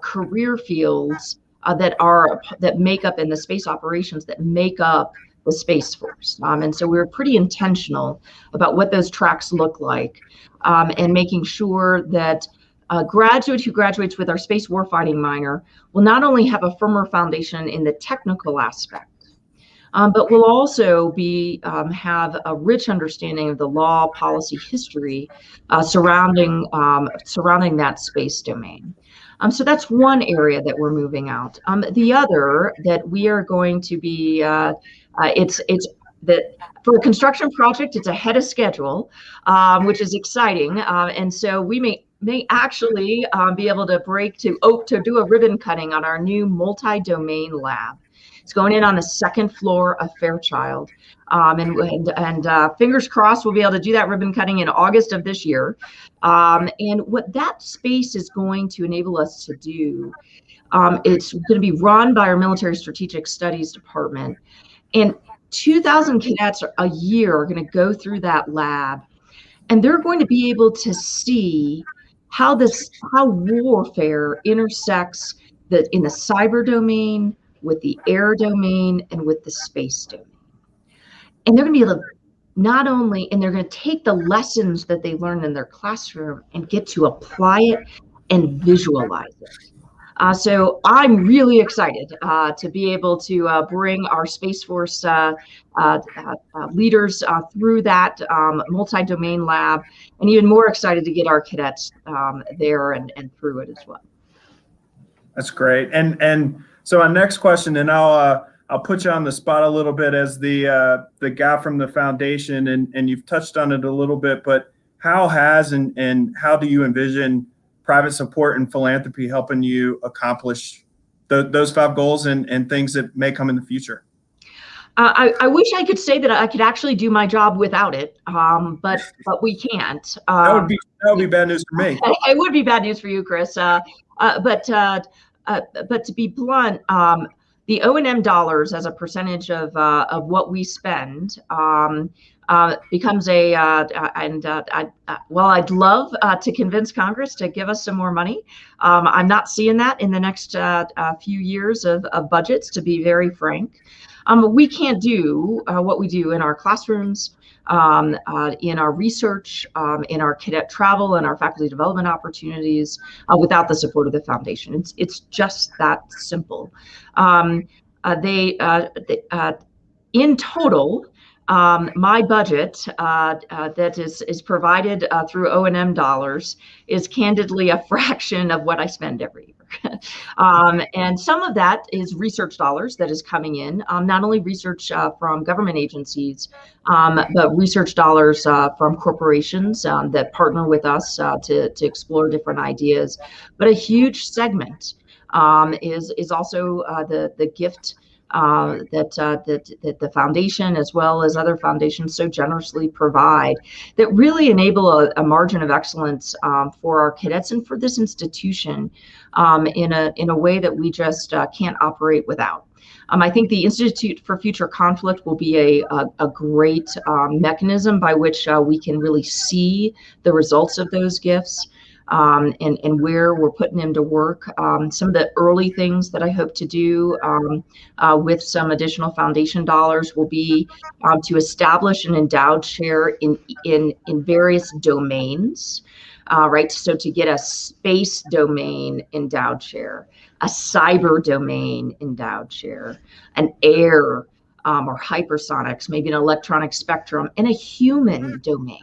career fields that make up in the space operations that make up the Space Force. And so we're pretty intentional about what those tracks look like, and making sure that a graduate who graduates with our space warfighting minor will not only have a firmer foundation in the technical aspect, but will also have a rich understanding of the law, policy, history surrounding that space domain. So that's one area that we're moving out. The other that we are going to be, it's that for a construction project, it's ahead of schedule, which is exciting. And so we may may actually be able to to do a ribbon cutting on our new multi-domain lab. It's going in on the second floor of Fairchild, and fingers crossed we'll be able to do that ribbon cutting in August of this year. And what that space is going to enable us to do, it's going to be run by our Military Strategic Studies Department, and 2,000 cadets a year are going to go through that lab, and they're going to be able to see how warfare intersects in the cyber domain, with the air domain, and with the space domain. And they're going to be able to they're going to take the lessons that they learned in their classroom and get to apply it and visualize it. So I'm really excited to be able to bring our Space Force leaders through that multi-domain lab, and even more excited to get our cadets there and through it as well. That's great. And so our next question, and I'll put you on the spot a little bit as the guy from the foundation, and you've touched on it a little bit, but how has and how do you envision private support and philanthropy helping you accomplish those 5 goals and things that may come in the future? I wish I could say that I could actually do my job without it, but we can't. That would be bad news for me. It would be bad news for you, Chris. But to be blunt, the O&M dollars as a percentage of what we spend becomes well, I'd love to convince Congress to give us some more money. I'm not seeing that in the next few years of budgets, to be very frank. We can't do what we do in our classrooms, in our research, in our cadet travel, and our faculty development opportunities without the support of the foundation. It's just that simple. In total, my budget that is provided through O&M dollars is candidly a fraction of what I spend every year. And some of that is research dollars that is coming in, not only research from government agencies, but research dollars from corporations that partner with us to explore different ideas. But a huge segment is also the gift that the foundation, as well as other foundations, so generously provide, that really enable a margin of excellence for our cadets and for this institution in a way that we just can't operate without. I think the Institute for Future Conflict will be a great mechanism by which we can really see the results of those gifts. And where we're putting them to work. Some of the early things that I hope to do with some additional foundation dollars will be to establish an endowed share in various domains, right? So to get a space domain endowed share, a cyber domain endowed share, an air or hypersonics, maybe an electronic spectrum, and a human domain.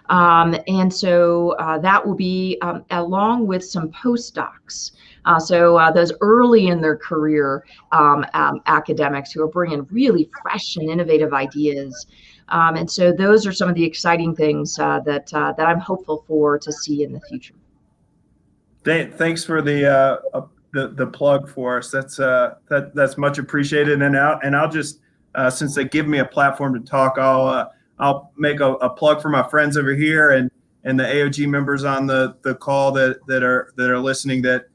And so that will be along with some postdocs. So those early in their career academics who are bringing really fresh and innovative ideas. And so those are some of the exciting things that I'm hopeful for to see in the future. Thanks for the plug for us. That's much appreciated. And I'll just since they give me a platform to talk, I'll make a plug for my friends over here and the AOG members on the call that are listening. That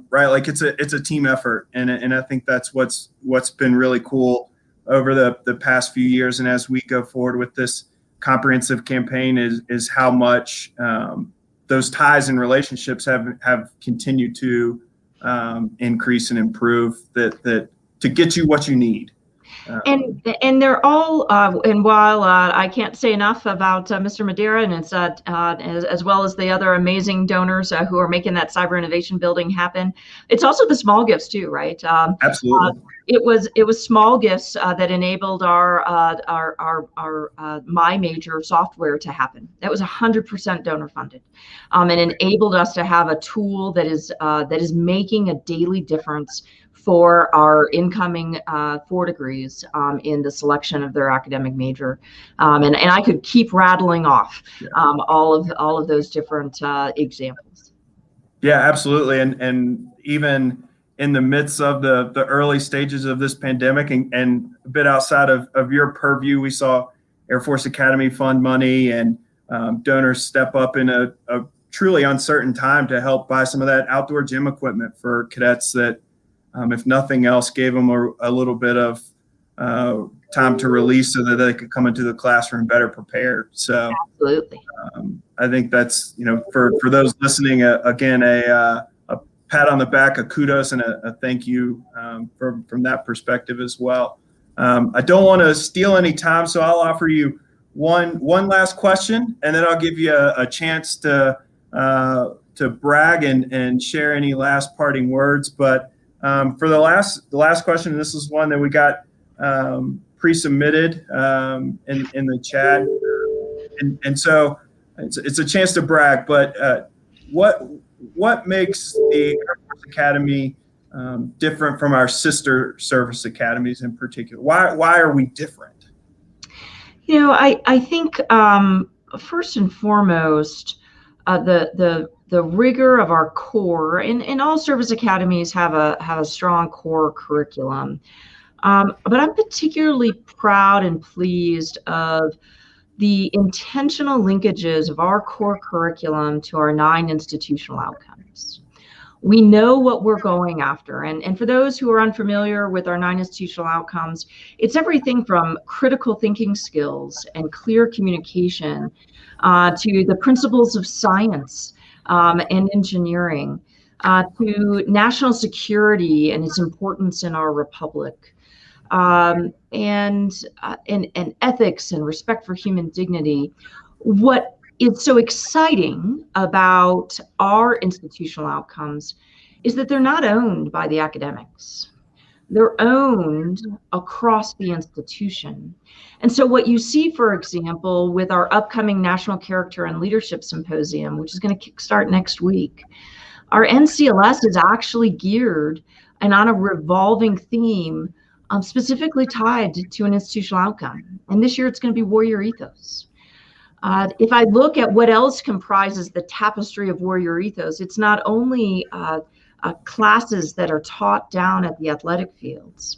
right, like it's a team effort, and I think that's what's been really cool over the past few years. And as we go forward with this comprehensive campaign, is how much those ties and relationships have continued to increase and improve that to get you what you need. And they're all and while I can't say enough about Mr. Madeira and it's as well as the other amazing donors who are making that cyber innovation building happen, it's also the small gifts too, right? Absolutely. It was small gifts that enabled our My Major software to happen. That was 100% donor funded, and enabled us to have a tool that is making a daily difference for our incoming 4 degrees in the selection of their academic major. And I could keep rattling off all of those different examples. Yeah, absolutely. And even in the midst of the early stages of this pandemic and a bit outside of your purview, we saw Air Force Academy fund money and donors step up in a truly uncertain time to help buy some of that outdoor gym equipment for cadets that, if nothing else, gave them a little bit of time to release so that they could come into the classroom better prepared. So absolutely. I think that's, for those listening, again, a pat on the back, a kudos, and a thank you from that perspective as well. I don't want to steal any time, so I'll offer you one last question, and then I'll give you a chance to brag and share any last parting words. But for the last question, this is one that we got pre-submitted in the chat, and so it's a chance to brag. But what makes the Air Force Academy different from our sister service academies in particular? Why are we different? I think first and foremost, the rigor of our core, and all service academies have a strong core curriculum. But I'm particularly proud and pleased of the intentional linkages of our core curriculum to our 9 institutional outcomes. We know what we're going after. And for those who are unfamiliar with our 9 institutional outcomes, it's everything from critical thinking skills and clear communication to the principles of science and engineering, to national security and its importance in our republic, and ethics and respect for human dignity. What is so exciting about our institutional outcomes is that they're not owned by the academics. They're owned across the institution. And so what you see, for example, with our upcoming National Character and Leadership Symposium, which is going to kickstart next week, our NCLS is actually geared and on a revolving theme specifically tied to an institutional outcome. And this year it's going to be warrior ethos. If I look at what else comprises the tapestry of warrior ethos, it's not only classes that are taught down at the athletic fields.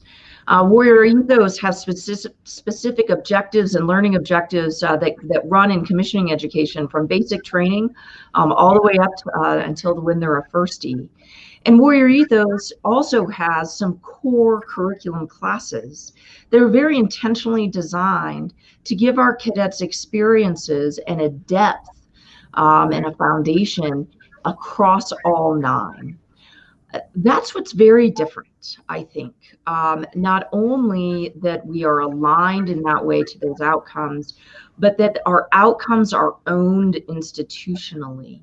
Warrior ethos has specific objectives and learning objectives that run in commissioning education, from basic training all the way up to, until when they're a firstie. And Warrior Ethos also has some core curriculum classes that are very intentionally designed to give our cadets experiences and a depth and a foundation across all 9. That's what's very different, I think. Not only that we are aligned in that way to those outcomes, but that our outcomes are owned institutionally.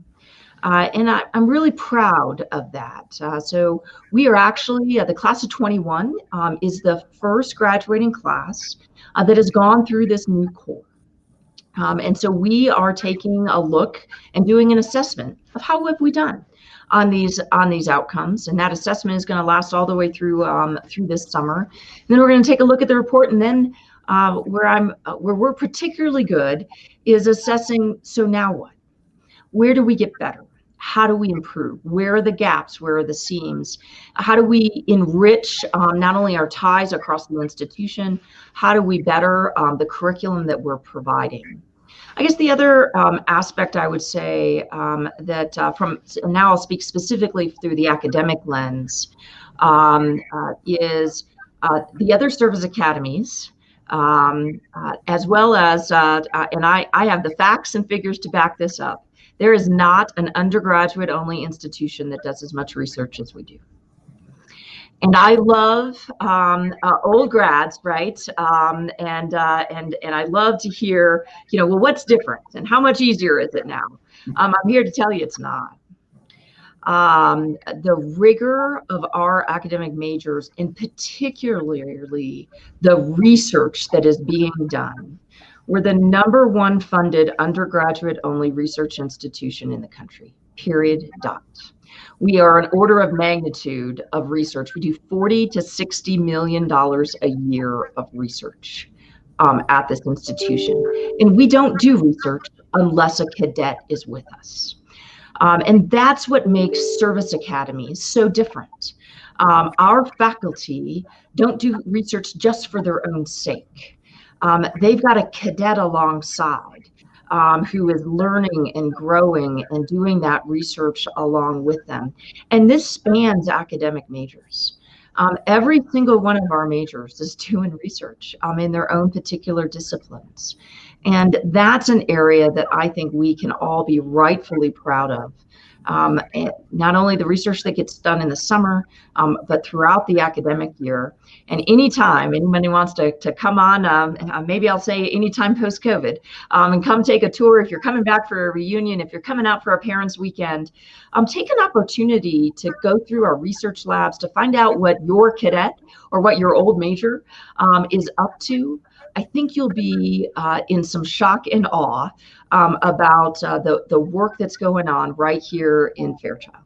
And I'm really proud of that. So we are actually, the class of 21 is the first graduating class that has gone through this new core. And so we are taking a look and doing an assessment of how have we done on these outcomes. And that assessment is going to last all the way through this summer. And then we're going to take a look at the report, and then where we're particularly good is assessing, so now what? Where do we get better? How do we improve? Where are the gaps? Where are the seams? How do we enrich not only our ties across the institution, how do we better the curriculum that we're providing? I guess the other aspect I would say now I'll speak specifically through the academic lens, is the other service academies, as well as, and I have the facts and figures to back this up. There is not an undergraduate-only institution that does as much research as we do. And I love old grads, right? And I love to hear, well, what's different and how much easier is it now? I'm here to tell you it's not. The rigor of our academic majors, and particularly the research that is being done. We're the #1 funded undergraduate only research institution in the country. period, dot. We are an order of magnitude of research. We do $40 to $60 million a year of research at this institution. And we don't do research unless a cadet is with us. And that's what makes service academies so different. Our faculty don't do research just for their own sake. They've got a cadet alongside who is learning and growing and doing that research along with them. And this spans academic majors. Every single one of our majors is doing research in their own particular disciplines. And that's an area that I think we can all be rightfully proud of. Not only the research that gets done in the summer, but throughout the academic year. And anytime anybody wants to come on, maybe I'll say anytime post-COVID, and come take a tour. If you're coming back for a reunion, if you're coming out for a parents' weekend, take an opportunity to go through our research labs to find out what your cadet or what your old major is up to. I think you'll be in some shock and awe about the work that's going on right here in Fairchild.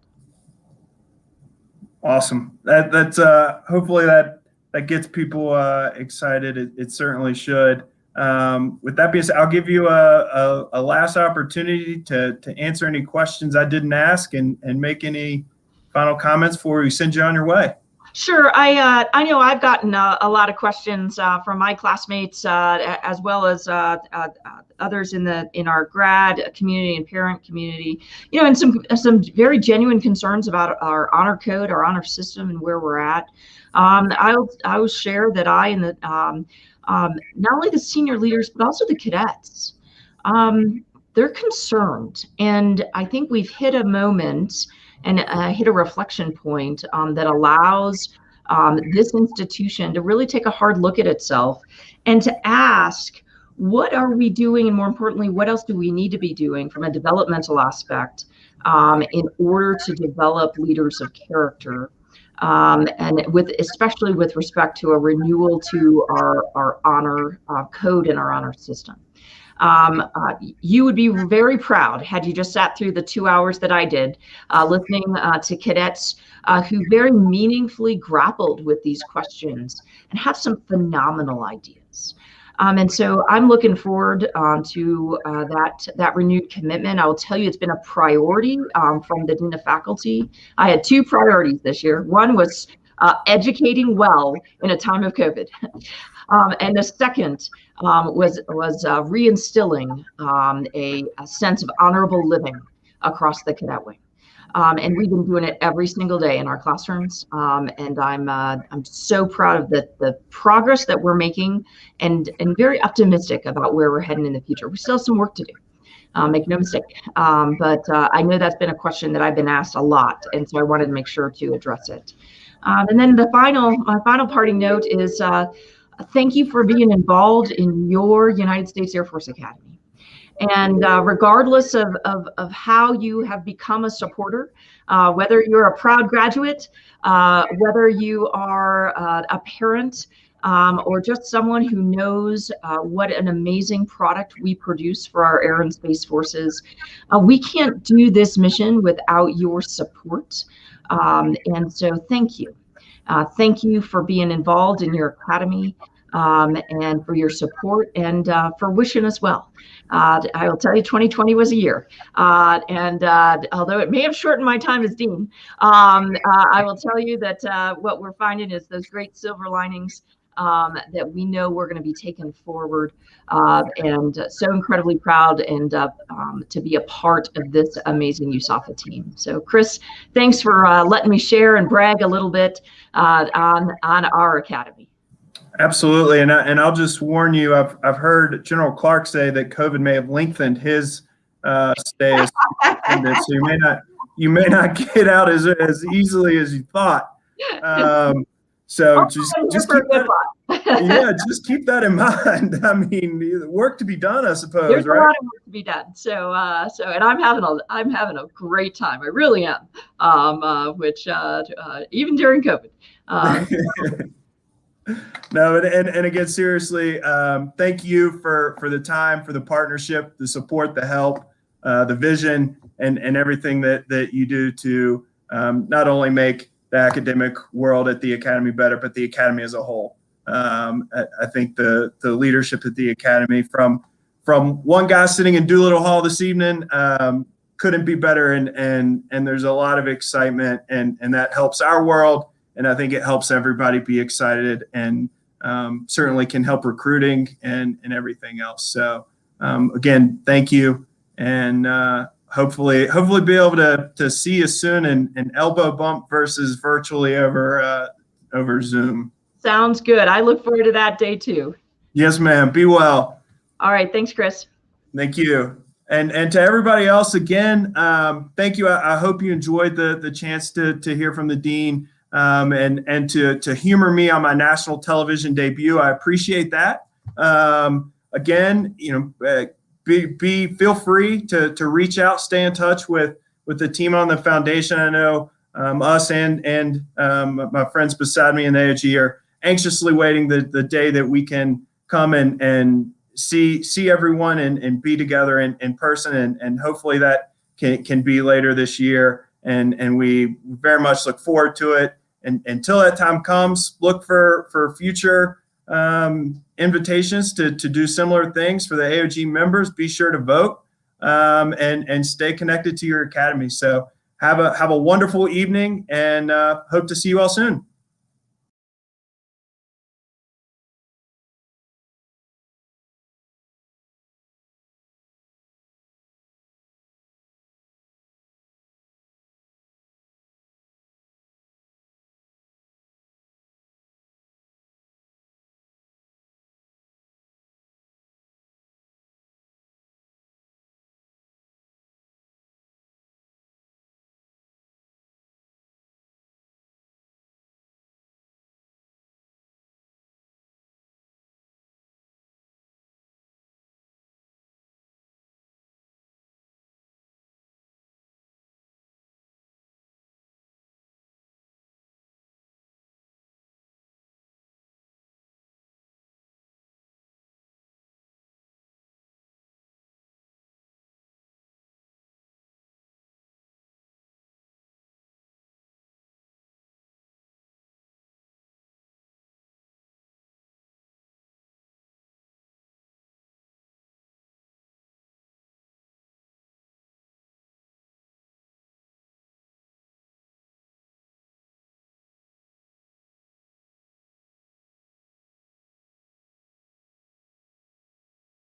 Awesome. That's hopefully that gets people excited. It certainly should. With that being said, I'll give you a last opportunity to answer any questions I didn't ask and make any final comments before we send you on your way. Sure. I know I've gotten a lot of questions from my classmates as well as others in our grad community and parent community, and some very genuine concerns about our honor code, our honor system, and where we're at. I will share that I and not only the senior leaders but also the cadets, they're concerned, and I think we've hit a moment and hit a reflection point that allows this institution to really take a hard look at itself and to ask, what are we doing? And more importantly, what else do we need to be doing from a developmental aspect in order to develop leaders of character? And especially with respect to a renewal to our honor code and our honor system. You would be very proud had you just sat through the 2 hours that I did listening to cadets who very meaningfully grappled with these questions and have some phenomenal ideas. And so I'm looking forward to that renewed commitment. I will tell you, it's been a priority from the Dean of Faculty. I had two priorities this year. One was educating well in a time of COVID. And the second was reinstilling a sense of honorable living across the cadet wing. And we've been doing it every single day in our classrooms. And I'm so proud of the progress that we're making and very optimistic about where we're heading in the future. We still have some work to do. Make no mistake. But I know that's been a question that I've been asked a lot. And so I wanted to make sure to address it. And then my final parting note is thank you for being involved in your United States Air Force Academy. And regardless of how you have become a supporter, whether you're a proud graduate, whether you are a parent, or just someone who knows what an amazing product we produce for our Air and Space Forces, we can't do this mission without your support. And so thank you. Thank you for being involved in your academy and for your support and for wishing us well. I will tell you, 2020 was a year. And although it may have shortened my time as dean, I will tell you that what we're finding is those great silver linings that we know we're going to be taken forward, and so incredibly proud and to be a part of this amazing USAFA team. So Chris, thanks for letting me share and brag a little bit on our academy. Absolutely, and I'll just warn you, I've heard General Clark say that COVID may have lengthened his stay, so you may not get out as easily as you thought. So just keep that, just keep that in mind. I mean, work to be done, I suppose. There's right? a lot of work to be done. So and I'm having a great time. I really am. Which even during COVID. No, and again, seriously, thank you for the time, for the partnership, the support, the help. the vision and everything that you do to not only make the academic world at the Academy better, but the Academy as a whole. I think the leadership at the Academy, from one guy sitting in Doolittle Hall this evening, couldn't be better. And there's a lot of excitement, and that helps our world. And I think it helps everybody be excited, and certainly can help recruiting and everything else. So again, thank you. And hopefully be able to see you soon, and elbow bump versus virtually over Zoom. Sounds good. I look forward to that day too. Yes, ma'am. Be well. All right. Thanks, Chris. Thank you. And to everybody else, again, thank you. I hope you enjoyed the chance to hear from the Dean, and to humor me on my national television debut. I appreciate that. Again, feel free to reach out, stay in touch with the team on the foundation. I know us and my friends beside me in the AOG are anxiously waiting the day that we can come and see everyone and be together in person, and hopefully that can be later this year. And we very much look forward to it. And until that time comes, look for future invitations to do similar things for the AOG members. Be sure to vote and stay connected to your Academy. So have a wonderful evening, and hope to see you all soon.